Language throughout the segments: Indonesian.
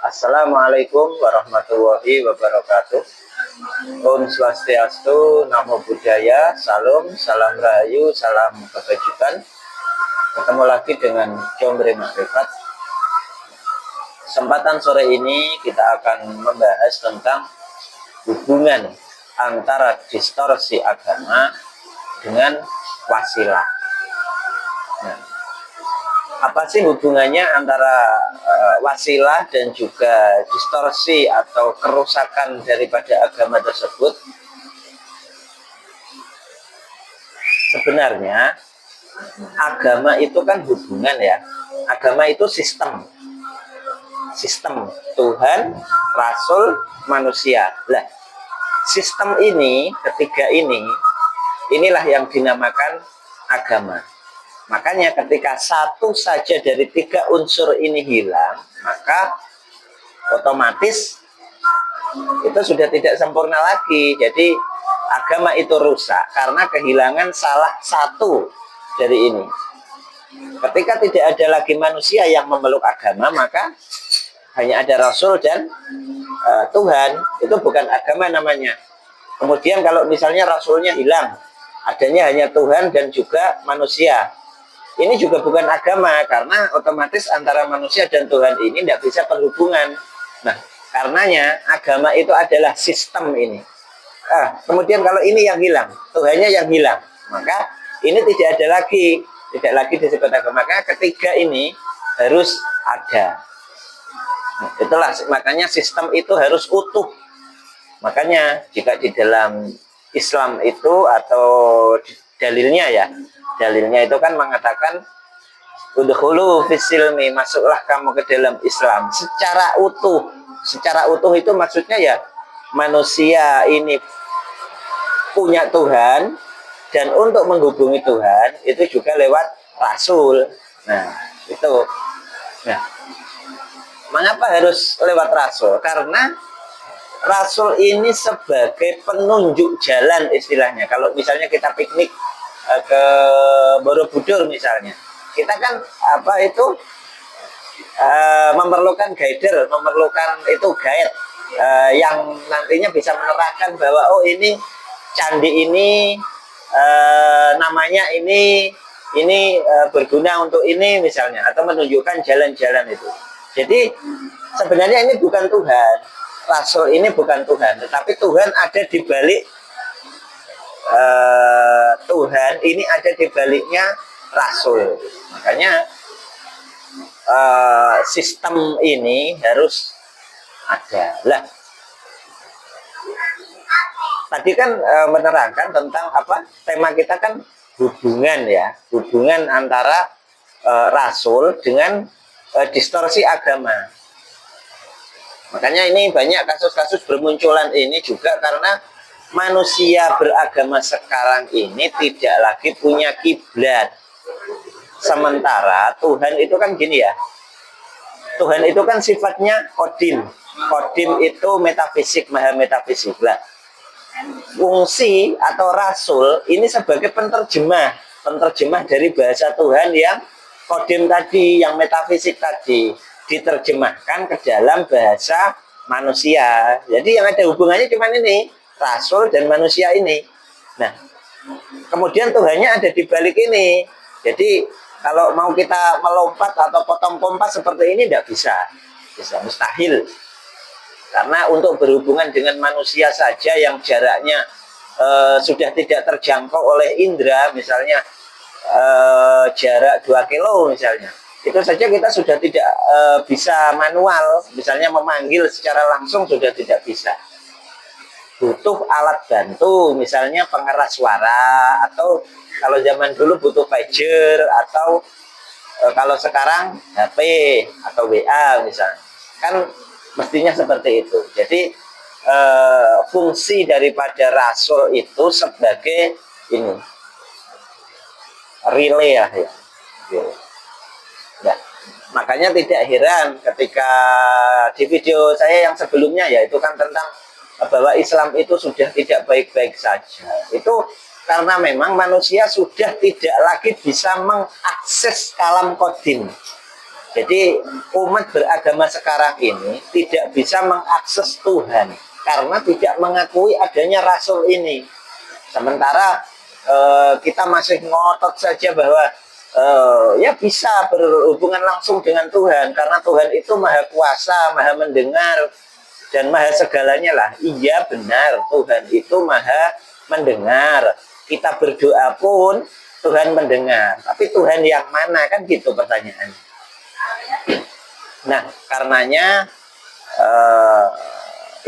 Assalamualaikum warahmatullahi wabarakatuh. Om Swastiastu, Namo Buddhaya, Salam, Salam Rahayu, Salam Kebajikan. Ketemu lagi dengan Jombre Makrifat. Kesempatan sore ini kita akan membahas tentang hubungan antara distorsi agama dengan wasilah. Nah, apa sih hubungannya antara wasilah dan juga distorsi atau kerusakan daripada agama tersebut? Sebenarnya agama itu kan hubungan ya. Agama itu sistem Tuhan, Rasul, manusia. Lah, sistem ini, ketiga inilah yang dinamakan agama. Makanya ketika satu saja dari tiga unsur ini hilang, maka otomatis itu sudah tidak sempurna lagi. Jadi agama itu rusak karena kehilangan salah satu dari ini. Ketika tidak ada lagi manusia yang memeluk agama, maka hanya ada Rasul dan Tuhan. Itu bukan agama namanya. Kemudian kalau misalnya Rasulnya hilang, adanya hanya Tuhan dan juga manusia, ini juga bukan agama, karena otomatis antara manusia dan Tuhan ini tidak bisa perhubungan. Nah, karenanya agama itu adalah sistem ini. Kemudian kalau ini yang hilang, Tuhannya yang hilang, maka ini tidak lagi disebut agama. Maka ketiga ini harus ada. Nah, itulah makanya sistem itu harus utuh. Makanya jika di dalam Islam itu atau dalilnya itu kan mengatakan udkhulu fisilmi, masuklah kamu ke dalam Islam secara utuh. Secara utuh itu maksudnya ya manusia ini punya Tuhan, dan untuk menghubungi Tuhan itu juga lewat Rasul. Nah, itu. Nah, mengapa harus lewat Rasul? Karena Rasul ini sebagai penunjuk jalan istilahnya. Kalau misalnya kita piknik ke Borobudur misalnya, kita kan memerlukan memerlukan guide yang nantinya bisa menerangkan bahwa oh ini candi ini namanya ini berguna untuk ini misalnya, atau menunjukkan jalan-jalan itu. Jadi sebenarnya ini bukan Tuhan, Rasul ini bukan Tuhan, tetapi Tuhan ada di balik Tuhan ini ada di baliknya Rasul. Makanya sistem ini harus ada. Lah, tadi kan menerangkan tentang tema kita kan hubungan ya, hubungan antara Rasul dengan distorsi agama. Makanya ini banyak kasus-kasus bermunculan ini juga karena manusia beragama sekarang ini tidak lagi punya kiblat. Sementara Tuhan itu kan gini ya, Tuhan itu kan sifatnya kodim. Kodim itu metafisik, maha metafisik lah. Fungsi atau Rasul ini sebagai penerjemah dari bahasa Tuhan yang kodim tadi, yang metafisik tadi, diterjemahkan ke dalam bahasa manusia. Jadi yang ada hubungannya cuma ini, Rasul dan manusia ini. Nah, kemudian Tuhannya ada di balik ini. Jadi kalau mau kita melompat atau potong kompas seperti ini tidak bisa, mustahil. Karena untuk berhubungan dengan manusia saja yang jaraknya sudah tidak terjangkau oleh indera, misalnya jarak 2 kilo misalnya, itu saja kita sudah tidak bisa manual, misalnya memanggil secara langsung sudah tidak bisa. Butuh alat bantu, misalnya pengeras suara, atau kalau zaman dulu butuh pager, atau kalau sekarang HP atau WA misalnya, kan mestinya seperti itu. Jadi fungsi daripada Rasul itu sebagai ini relay ya. Ya. Makanya tidak heran ketika di video saya yang sebelumnya ya itu kan tentang bahwa Islam itu sudah tidak baik-baik saja. Itu karena memang manusia sudah tidak lagi bisa mengakses kalam kodim. Jadi umat beragama sekarang ini tidak bisa mengakses Tuhan karena tidak mengakui adanya Rasul ini. Sementara kita masih ngotot saja bahwa ya bisa berhubungan langsung dengan Tuhan karena Tuhan itu maha kuasa, maha mendengar dan maha segalanya lah. Iya benar, Tuhan itu maha mendengar. Kita berdoa pun Tuhan mendengar. Tapi Tuhan yang mana, kan gitu pertanyaannya. Nah, karenanya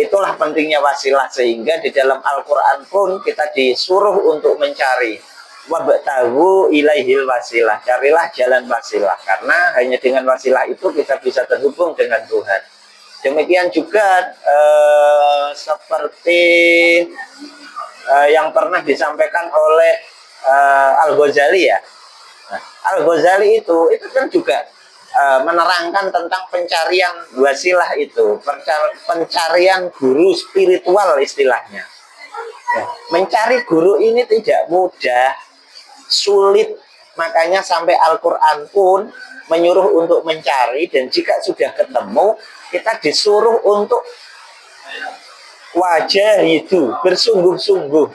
itulah pentingnya wasilah, sehingga di dalam Al-Quran pun kita disuruh untuk mencari wabtahu ilaihil wasilah, carilah jalan wasilah, karena hanya dengan wasilah itu kita bisa terhubung dengan Tuhan. Demikian juga seperti yang pernah disampaikan oleh Al-Ghazali ya. Nah, Al-Ghazali itu kan juga menerangkan tentang pencarian wasilah itu, pencarian guru spiritual istilahnya. Ya, mencari guru ini tidak mudah, sulit, makanya sampai Al-Quran pun menyuruh untuk mencari, dan jika sudah ketemu, kita disuruh untuk wajah itu bersungguh-sungguh,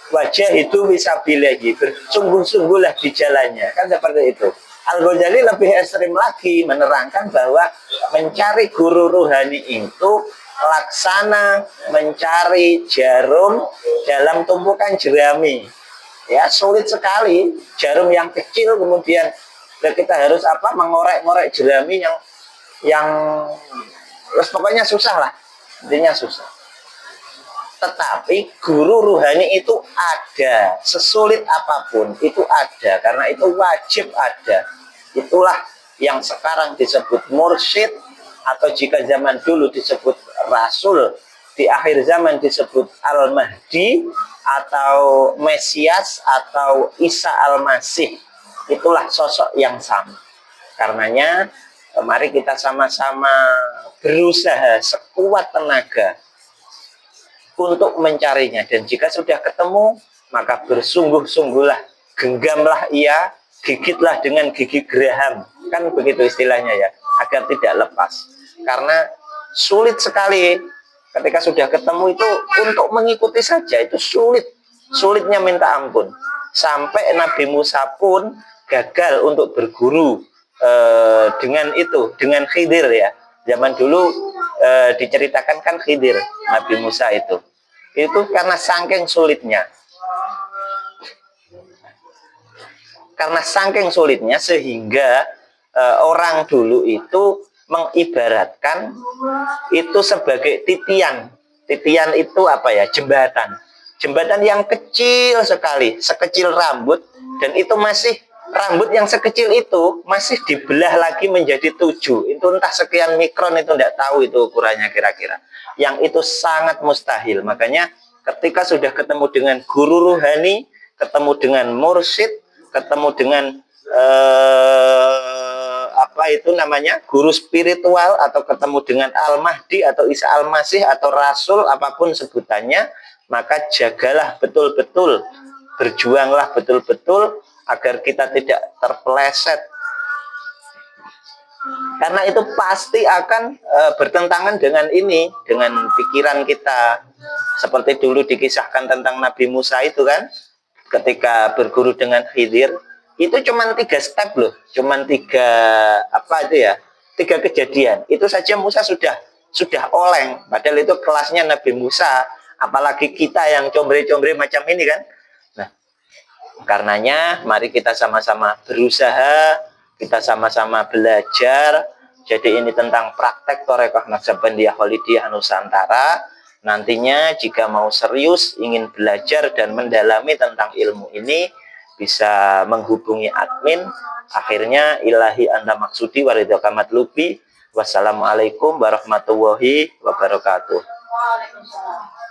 wajah itu wisabilahi, bersungguh-sungguhlah di jalannya, kan seperti itu. Al-Ghazali lebih ekstrim lagi menerangkan bahwa mencari guru ruhani itu laksana mencari jarum dalam tumpukan jerami. Ya, sulit sekali, jarum yang kecil kemudian kita harus mengorek-ngorek jerami yang pokoknya susah lah, intinya susah. Tetapi guru ruhani itu ada, sesulit apapun itu ada, karena itu wajib ada. Itulah yang sekarang disebut mursyid, atau jika zaman dulu disebut rasul, di akhir zaman disebut al-mahdi atau mesias atau Isa al-Masih. Itulah sosok yang sama. Karenanya mari kita sama-sama berusaha sekuat tenaga untuk mencarinya, dan jika sudah ketemu maka bersungguh-sungguhlah, genggamlah ia, gigitlah dengan gigi geraham, kan begitu istilahnya ya, agar tidak lepas. Karena sulit sekali ketika sudah ketemu itu, untuk mengikuti saja itu sulitnya minta ampun. Sampai Nabi Musa pun gagal untuk berguru dengan Khidir ya. Zaman dulu diceritakan kan Khidir, Nabi Musa itu karena saking sulitnya, sehingga orang dulu itu mengibaratkan itu sebagai titian itu apa ya, jembatan yang kecil sekali, sekecil rambut, dan itu masih rambut yang sekecil itu masih dibelah lagi menjadi 7. Itu entah sekian mikron, itu tidak tahu itu ukurannya kira-kira. Yang itu sangat mustahil. Makanya ketika sudah ketemu dengan guru ruhani, ketemu dengan mursyid, ketemu dengan guru spiritual, atau ketemu dengan Al-Mahdi atau Isa Al-Masih atau Rasul, apapun sebutannya, maka jagalah betul-betul, berjuanglah betul-betul agar kita tidak terpeleset, karena itu pasti akan bertentangan dengan pikiran kita. Seperti dulu dikisahkan tentang Nabi Musa itu kan, ketika berguru dengan Khidir, itu cuma 3 step loh, cuma 3 kejadian. Itu saja Musa sudah oleng, padahal itu kelasnya Nabi Musa, apalagi kita yang combre-combre macam ini kan. Karenanya mari kita sama-sama berusaha, kita sama-sama belajar. Jadi ini tentang praktek Thariqah Naqsyabandiyah Khalidiyah Nusantara. Nantinya jika mau serius ingin belajar dan mendalami tentang ilmu ini, bisa menghubungi admin. Akhirnya ilahi anda maksudi waridhaka matlubi. Wassalamualaikum warahmatullahi wabarakatuh. Waalaikumsalam.